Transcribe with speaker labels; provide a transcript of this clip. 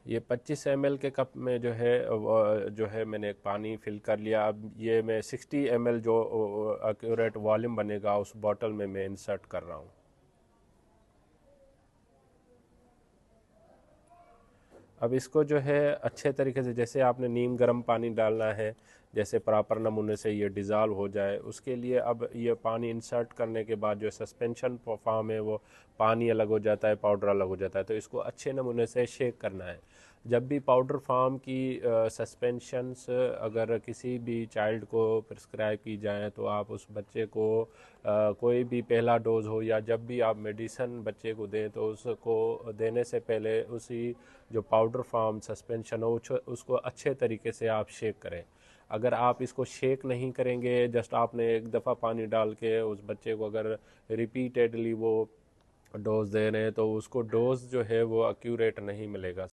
Speaker 1: ये 25 ml के cup में जो है जो है मैंने पानी फिल कर लिया। अब ये मैं 60 ml जो एक्यूरेट वॉल्यूम बनेगा उस बॉटल में मैं इंसर्ट कर रहा हूँ। अब इसको जो है अच्छे तरीके से, जैसे आपने नीम गर्म पानी डालना है, जैसे प्रॉपर नमूने से ये डिज़ाल्व हो जाए, उसके लिए अब ये पानी इंसर्ट करने के बाद जो सस्पेंशन फॉर्म है वो पानी अलग हो जाता है, पाउडर अलग हो जाता है। तो इसको अच्छे नमूने से शेक करना है। जब भी पाउडर फॉर्म की सस्पेंशंस अगर किसी भी चाइल्ड को प्रिस्क्राइब की जाए तो आप उस बच्चे को कोई भी पहला डोज हो या जब भी आप मेडिसन बच्चे को दें तो उसको देने से पहले उसी जो पाउडर फॉर्म सस्पेंशन हो उसको अच्छे तरीके से आप शेक करें। अगर आप इसको शेक नहीं करेंगे, जस्ट आपने एक दफ़ा पानी डाल के उस बच्चे को अगर रिपीटेडली वो डोज दे रहे हैं तो उसको डोज जो है वो एक्यूरेट नहीं मिलेगा।